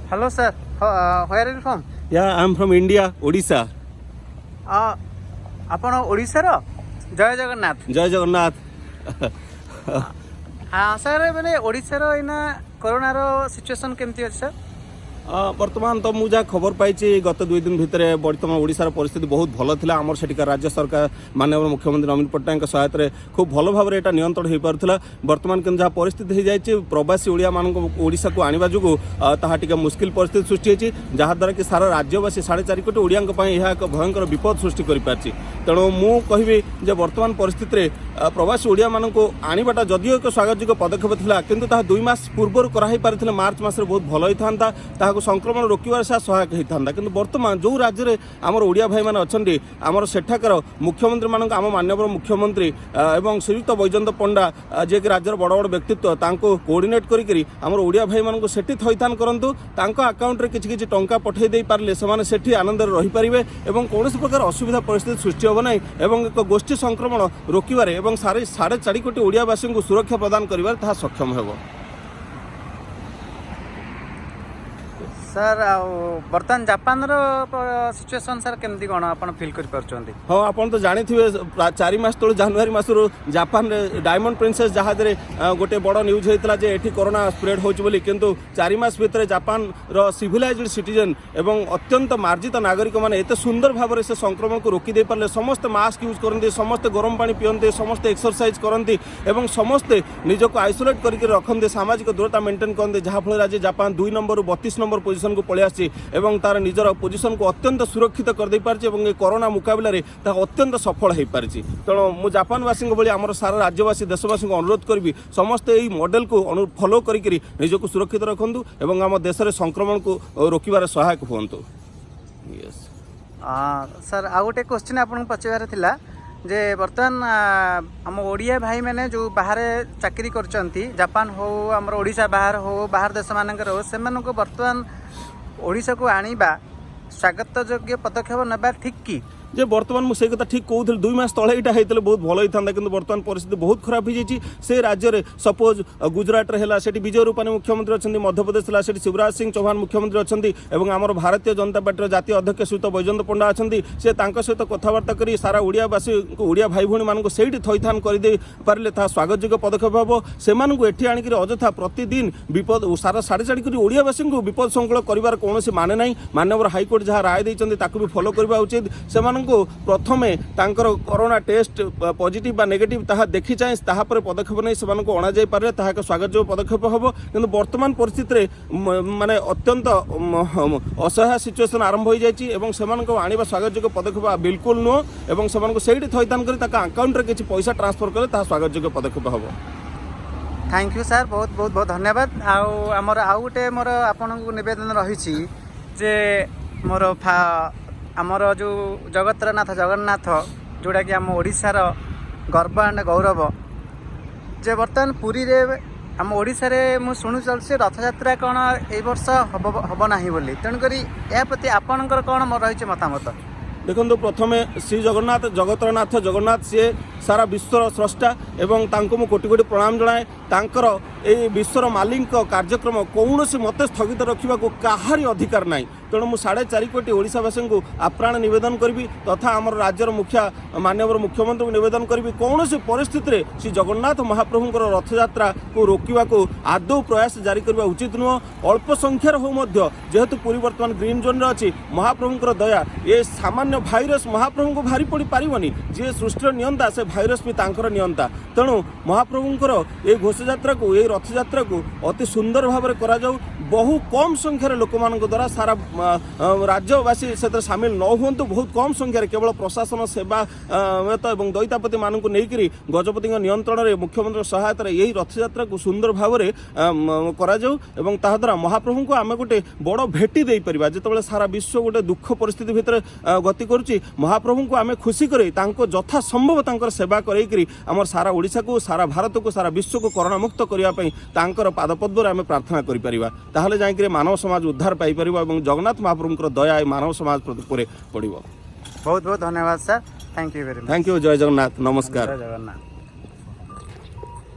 Hello, sir. Where are you from? Yeah, I'm from India, Odisha. ଆପଣ ଓଡ଼ିଶାର ଜୟ ଜଗନ୍ନାଥ। ଜୟ ଜଗନ୍ନାଥ। ହଁ sir, ମାନେ ଓଡ଼ିଶାର ଏଇନା କରୋନାର ସିଚୁଏସନ୍ କେମିତି ଅଛି ସାର୍? ବର୍ତ୍ତମାନ ତ ମୁଁ ଯାହା ଖବର ପାଇଛି ଗତ 2 ଦିନ ଭିତରେ ବର୍ତ୍ତମାନ ଓଡ଼ିଶାର ପରିସ୍ଥିତି ବହୁତ ଭଲ ଥିଲା। ଆମର ସେଠିକା ରାଜ୍ୟ ସରକାର ମାନନୀୟ ମୁଖ୍ୟମନ୍ତ୍ରୀ ନବୀନ ପଟ୍ଟନାୟକଙ୍କ ସହାୟତାରେ ଖୁବ୍ ଭଲ ଭାବରେ ଏଇଟା ନିୟନ୍ତ୍ରଣ ହୋଇପାରୁଥିଲା। ବର୍ତ୍ତମାନ କିନ୍ତୁ ଯାହା ପରିସ୍ଥିତି ହୋଇଯାଇଛି ପ୍ରବାସୀ ଓଡ଼ିଆମାନଙ୍କୁ ଓଡ଼ିଶାକୁ ଆଣିବା ଯୋଗୁଁ ତାହା ଟିକେ ମୁସ୍କିଲ ପରିସ୍ଥିତି ସୃଷ୍ଟି ହୋଇଛି, ଯାହାଦ୍ୱାରା କି ସାରା ରାଜ୍ୟବାସୀ 4.5 କୋଟି ଓଡ଼ିଆଙ୍କ ପାଇଁ ଏହା ଏକ ଭୟଙ୍କର ବିପଦ ସୃଷ୍ଟି କରିପାରିଛି। ତେଣୁ ମୁଁ କହିବି ଯେ ବର୍ତ୍ତମାନ ପରିସ୍ଥିତିରେ ପ୍ରବାସୀ ଓଡ଼ିଆମାନଙ୍କୁ ଆଣିବାଟା ଯଦିଓ ଏକ ସ୍ୱାଗତଯୋଗ୍ୟ ପଦକ୍ଷେପ ଥିଲା, କିନ୍ତୁ ତାହା 2 ମାସ ପୂର୍ବରୁ କରାହୋଇପାରିଥିଲେ ମାର୍ଚ୍ଚ ମାସରେ ବହୁତ ଭଲ ହୋଇଥାନ୍ତା। ତାହାକୁ ସଂକ୍ରମଣ ରୋକିବାରେ ସେ ସହାୟକ ହୋଇଥାନ୍ତା। କିନ୍ତୁ ବର୍ତ୍ତମାନ ଯେଉଁ ରାଜ୍ୟରେ ଆମର ଓଡ଼ିଆ ଭାଇମାନେ ଅଛନ୍ତି, ଆମର ସେଠାକାର ମୁଖ୍ୟମନ୍ତ୍ରୀମାନଙ୍କୁ ଆମ ମାନ୍ୟବର ମୁଖ୍ୟମନ୍ତ୍ରୀ ଏବଂ ଶ୍ରୀଯୁକ୍ତ ବୈଜୟନ୍ତ ପଣ୍ଡା ଯିଏକି ରାଜ୍ୟର ବଡ଼ ବଡ଼ ବ୍ୟକ୍ତିତ୍ୱ ତାଙ୍କୁ କୋଅର୍ଡିନେଟ୍ କରିକି ଆମର ଓଡ଼ିଆ ଭାଇମାନଙ୍କୁ ସେଠି ଥଇଥାନ କରନ୍ତୁ। ତାଙ୍କ ଆକାଉଣ୍ଟରେ କିଛି କିଛି ଟଙ୍କା ପଠାଇ ଦେଇପାରିଲେ ସେମାନେ ସେଠି ଆନନ୍ଦରେ ରହିପାରିବେ ଏବଂ କୌଣସି ପ୍ରକାର ଅସୁବିଧା ପରିସ୍ଥିତି ସୃଷ୍ଟି ହେବ ନାହିଁ ଏବଂ ଏକ ଗୋଷ୍ଠୀ ସଂକ୍ରମଣ ରୋକିବାରେ ଏବଂ 4.5 କୋଟି ଓଡ଼ିଆବାସୀଙ୍କୁ ସୁରକ୍ଷା ପ୍ରଦାନ କରିବାରେ ତାହା ସକ୍ଷମ ହେବ। ସାର୍, ଆଉ ବର୍ତ୍ତମାନ ଜାପାନର ସିଚୁଏସନ୍ ସାର୍ କେମିତି କ'ଣ ଆପଣ ଫିଲ୍ କରିପାରୁଛନ୍ତି? ହଁ, ଆପଣ ତ ଜାଣିଥିବେ 4 ମାସ ତଳୁ ଜାନୁଆରୀ ମାସରୁ ଜାପାନରେ ଡାଇମଣ୍ଡ ପ୍ରିନ୍ସେସ୍ ଜାହାଜରେ ଗୋଟେ ବଡ଼ ନ୍ୟୁଜ୍ ହୋଇଥିଲା ଯେ ଏଠି କରୋନା ସ୍ପ୍ରେଡ୍ ହେଉଛି ବୋଲି। କିନ୍ତୁ 4 ମାସ ଭିତରେ ଜାପାନର ସିଭିଲାଇଜ୍ଡ ସିଟିଜେନ୍ ଏବଂ ଅତ୍ୟନ୍ତ ମାର୍ଜିତ ନାଗରିକମାନେ ଏତେ ସୁନ୍ଦର ଭାବରେ ସେ ସଂକ୍ରମଣକୁ ରୋକି ଦେଇପାରିଲେ। ସମସ୍ତେ ମାସ୍କ ୟୁଜ୍ କରନ୍ତି, ସମସ୍ତେ ଗରମ ପାଣି ପିଅନ୍ତି, ସମସ୍ତେ ଏକ୍ସରସାଇଜ୍ କରନ୍ତି ଏବଂ ସମସ୍ତେ ନିଜକୁ ଆଇସୋଲେଟ୍ କରିକି ରଖନ୍ତି, ସାମାଜିକ ଦୂରତା ମେଣ୍ଟେନ୍ କରନ୍ତି, ଯାହାଫଳରେ ଆଜି ଜାପାନ 2 ନମ୍ବରରୁ 32 ନମ୍ବର ପୋଜିସନକୁ ପଳେଇ ଆସିଛି ଏବଂ ତାର ନିଜର ପୋଜିସନକୁ ଅତ୍ୟନ୍ତ ସୁରକ୍ଷିତ କରିଦେଇପାରିଛି ଏବଂ ଏ କରୋନା ମୁକାବିଲାରେ ତାହା ଅତ୍ୟନ୍ତ ସଫଳ ହୋଇପାରିଛି। ତେଣୁ ମୁଁ ଜାପାନବାସୀଙ୍କ ଭଳି ଆମର ସାରା ରାଜ୍ୟବାସୀ ଦେଶବାସୀଙ୍କୁ ଅନୁରୋଧ କରିବି ସମସ୍ତେ ଏହି ମଡେଲକୁ ଫଲୋ କରିକି ନିଜକୁ ସୁରକ୍ଷିତ ରଖନ୍ତୁ ଏବଂ ଆମ ଦେଶରେ ସଂକ୍ରମଣକୁ ରୋକିବାରେ ସହାୟକ ହୁଅନ୍ତୁ। ସାର୍, ଆଉ ଗୋଟେ କ୍ୱେଶ୍ଚିନ୍ ଆପଣଙ୍କୁ ପଚାରିବାର ଥିଲା ଯେ ବର୍ତ୍ତମାନ ଆମ ଓଡ଼ିଆ ଭାଇମାନେ ଯେଉଁ ବାହାରେ ଚାକିରି କରୁଛନ୍ତି, ଜାପାନ ହେଉ ଆମର ଓଡ଼ିଶା ବାହାର ହେଉ ବାହାର ଦେଶମାନଙ୍କରେ ହେଉ, ସେମାନଙ୍କୁ ବର୍ତ୍ତମାନ ଓଡ଼ିଶାକୁ ଆଣିବା ସ୍ୱାଗତଯୋଗ୍ୟ ପଦକ୍ଷେପ ନେବା ଠିକ୍ କି? ଯେ ବର୍ତ୍ତମାନ ମୁଁ ସେଇ କଥା ଠିକ୍ କହୁଥିଲି, 2 ମାସ ତଳେ ଏଇଟା ହେଇଥିଲେ ବହୁତ ଭଲ ହେଇଥାନ୍ତା, କିନ୍ତୁ ବର୍ତ୍ତମାନ ପରିସ୍ଥିତି ବହୁତ ଖରାପ ହେଇଯାଇଛି। ସେ ରାଜ୍ୟରେ ସପୋଜ୍ ଗୁଜରାଟରେ ହେଲା, ସେଠି ବିଜୟ ରୂପାନୀ ମୁଖ୍ୟମନ୍ତ୍ରୀ ଅଛନ୍ତି, ମଧ୍ୟପ୍ରଦେଶ ହେଲା ସେଠି ଶିବରାଜ ସିଂ ଚୌହାନ ମୁଖ୍ୟମନ୍ତ୍ରୀ ଅଛନ୍ତି ଏବଂ ଆମର ଭାରତୀୟ ଜନତା ପାର୍ଟିର ଜାତୀୟ ଅଧ୍ୟକ୍ଷ ଶ୍ରୀଯୁକ୍ତ ବୈଜୟନ୍ତ ପଣ୍ଡା ଅଛନ୍ତି। ସେ ତାଙ୍କ ସହିତ କଥାବାର୍ତ୍ତା କରି ସାରା ଓଡ଼ିଆବାସୀଙ୍କୁ ଓଡ଼ିଆ ଭାଇ ଭଉଣୀମାନଙ୍କୁ ସେଇଠି ଥଇଥାନ କରିଦେଇ ପାରିଲେ ତାହା ସ୍ୱାଗତଯୋଗ୍ୟ ପଦକ୍ଷେପ ହେବ। ସେମାନଙ୍କୁ ଏଠି ଆଣିକି ଅଯଥା ପ୍ରତିଦିନ ବିପଦ ସାରା 4.5 କୋଟି ଓଡ଼ିଆବାସୀଙ୍କୁ ବିପଦ ସଂକୁଳ କରିବାର କୌଣସି ମାନେ ନାହିଁ। ମାନ୍ୟବର ହାଇକୋର୍ଟ ଯାହା ରାୟ ଦେଇଛନ୍ତି ତାକୁ ବି ଫଲୋ କରିବା ଉଚିତ। ସେମାନଙ୍କୁ ପ୍ରଥମେ ତାଙ୍କର କରୋନା ଟେଷ୍ଟ ପଜିଟିଭ ବା ନେଗେଟିଭ ତାହା ଦେଖି ଚାହିଁ ତାହାପରେ ପଦକ୍ଷେପ ନେଇ ସେମାନଙ୍କୁ ଅଣାଯାଇପାରିଲେ ତାହା ଏକ ସ୍ୱାଗତଯୋଗ୍ୟ ପଦକ୍ଷେପ ହେବ। କିନ୍ତୁ ବର୍ତ୍ତମାନ ପରିସ୍ଥିତିରେ ମାନେ ଅତ୍ୟନ୍ତ ଅସହାୟ ସିଚୁଏସନ୍ ଆରମ୍ଭ ହୋଇଯାଇଛି ଏବଂ ସେମାନଙ୍କୁ ଆଣିବା ସ୍ୱାଗତଯୋଗ୍ୟ ପଦକ୍ଷେପ ବିଲକୁଲ ନୁହଁ ଏବଂ ସେମାନଙ୍କୁ ସେଇଠି ଥଇଥାନ କରି ତାଙ୍କ ଆକାଉଣ୍ଟରେ କିଛି ପଇସା ଟ୍ରାନ୍ସଫର କଲେ ତାହା ସ୍ୱାଗତଯୋଗ୍ୟ ପଦକ୍ଷେପ ହେବ। ଥ୍ୟାଙ୍କ ୟୁ ସାର୍, ବହୁତ ବହୁତ ବହୁତ ଧନ୍ୟବାଦ। ଆଉ ଆଉ ଗୋଟେ ମୋର ଆପଣଙ୍କୁ ନିବେଦନ ରହିଛି ଯେ ଆମର ଯେଉଁ ଜଗତରନାଥ ଜଗନ୍ନାଥ, ଯେଉଁଟାକି ଆମ ଓଡ଼ିଶାର ଗର୍ବ ଆଣ୍ଡ ଗୌରବ, ଯେ ବର୍ତ୍ତମାନ ପୁରୀରେ ଆମ ଓଡ଼ିଶାରେ ମୁଁ ଶୁଣୁ ଚାଲୁଛି ରଥଯାତ୍ରା କ'ଣ ଏଇ ବର୍ଷ ହେବ ନାହିଁ ବୋଲି। ତେଣୁକରି ଏହା ପ୍ରତି ଆପଣଙ୍କର କ'ଣ ରହିଛି ମତାମତ? ଦେଖନ୍ତୁ, ପ୍ରଥମେ ଶ୍ରୀ ଜଗନ୍ନାଥ ଜଗତରନାଥ ଜଗନ୍ନାଥ ସିଏ ସାରା ବିଶ୍ୱର ସ୍ରଷ୍ଟା ଏବଂ ତାଙ୍କୁ ମୁଁ କୋଟି କୋଟି ପ୍ରଣାମ ଜଣାଏ। ତାଙ୍କର ଏହି ବିଶ୍ୱର ମାଲିକଙ୍କ କାର୍ଯ୍ୟକ୍ରମ କୌଣସି ମତେ ସ୍ଥଗିତ ରଖିବାକୁ କାହାରି ଅଧିକାର ନାହିଁ। ତେଣୁ ମୁଁ 4.5 କୋଟି ଓଡ଼ିଶାବାସୀଙ୍କୁ ଆପ୍ରାଣ ନିବେଦନ କରିବି ତଥା ଆମର ରାଜ୍ୟର ମାନ୍ୟବର ମୁଖ୍ୟମନ୍ତ୍ରୀଙ୍କୁ ନିବେଦନ କରିବି କୌଣସି ପରିସ୍ଥିତିରେ ଶ୍ରୀ ଜଗନ୍ନାଥ ମହାପ୍ରଭୁଙ୍କର ରଥଯାତ୍ରାକୁ ରୋକିବାକୁ ଆଦୌ ପ୍ରୟାସ ଜାରି କରିବା ଉଚିତ ନୁହଁ। ଅଳ୍ପ ସଂଖ୍ୟାର ହେଉ ମଧ୍ୟ, ଯେହେତୁ ପୁରୀ ବର୍ତ୍ତମାନ ଗ୍ରୀନ୍ ଜୋନ୍ରେ ଅଛି, ମହାପ୍ରଭୁଙ୍କର ଦୟା ଏ ସାମାନ୍ୟ ଭାଇରସ୍ ମହାପ୍ରଭୁଙ୍କୁ ଭାରି ପଡ଼ିପାରିବନି। ଯିଏ ସୃଷ୍ଟିର ନିୟନ୍ତା ସେ ଭାଇରସ୍ ବି ତାଙ୍କର ନିୟନ୍ତା। ତେଣୁ ମହାପ୍ରଭୁଙ୍କର ଏହି ଘୋଷଯାତ୍ରାକୁ ଏହି ରଥଯାତ୍ରାକୁ ଅତି ସୁନ୍ଦର ଭାବରେ କରାଯାଉ। ବହୁ କମ୍ ସଂଖ୍ୟାରେ ଲୋକମାନଙ୍କ ଦ୍ୱାରା ସାରା ରାଜ୍ୟବାସୀ ସେଥିରେ ସାମିଲ ନ ହୁଅନ୍ତୁ। ବହୁତ କମ୍ ସଂଖ୍ୟାରେ କେବଳ ପ୍ରଶାସନ ସେବାୟତ ଏବଂ ଦଇତାପତିମାନଙ୍କୁ ନେଇକରି ଗଜପତିଙ୍କ ନିୟନ୍ତ୍ରଣରେ ମୁଖ୍ୟମନ୍ତ୍ରୀଙ୍କ ସହାୟତାରେ ଏହି ରଥଯାତ୍ରାକୁ ସୁନ୍ଦର ଭାବରେ କରାଯାଉ ଏବଂ ତାହାଦ୍ୱାରା ମହାପ୍ରଭୁଙ୍କୁ ଆମେ ଗୋଟେ ବଡ଼ ଭେଟି ଦେଇପାରିବା। ଯେତେବେଳେ ସାରା ବିଶ୍ୱ ଗୋଟେ ଦୁଃଖ ପରିସ୍ଥିତି ଭିତରେ ଗତି କରୁଛି, ମହାପ୍ରଭୁଙ୍କୁ ଆମେ ଖୁସି କରି ତାଙ୍କୁ ଯଥା ସମ୍ଭବ ତାଙ୍କର ସେବା କରେଇକରି ଆମର ସାରା ଓଡ଼ିଶାକୁ, ସାରା ଭାରତକୁ, ସାରା ବିଶ୍ୱକୁ କରୋନା ମୁକ୍ତ କରିବା ପାଇଁ ତାଙ୍କର ପାଦପଦ୍ମରେ ଆମେ ପ୍ରାର୍ଥନା କରିପାରିବା। ତାହେଲେ ଯାଇକରି ମାନବ ସମାଜ ଉଦ୍ଧାର ପାଇପାରିବ ଏବଂ ଜଗନ୍ନାଥ ମହାପ୍ରଭୁଙ୍କର ଦୟା ଏ ମାନବ ସମାଜ ଉପରେ ପଡ଼ିବ। ବହୁତ ବହୁତ ଧନ୍ୟବାଦ sir, thank you very much. Thank you. ଜୟ ଜଗନ୍ନାଥ, ନମସ୍କାର। ଜୟ ଜଗନ୍ନାଥ।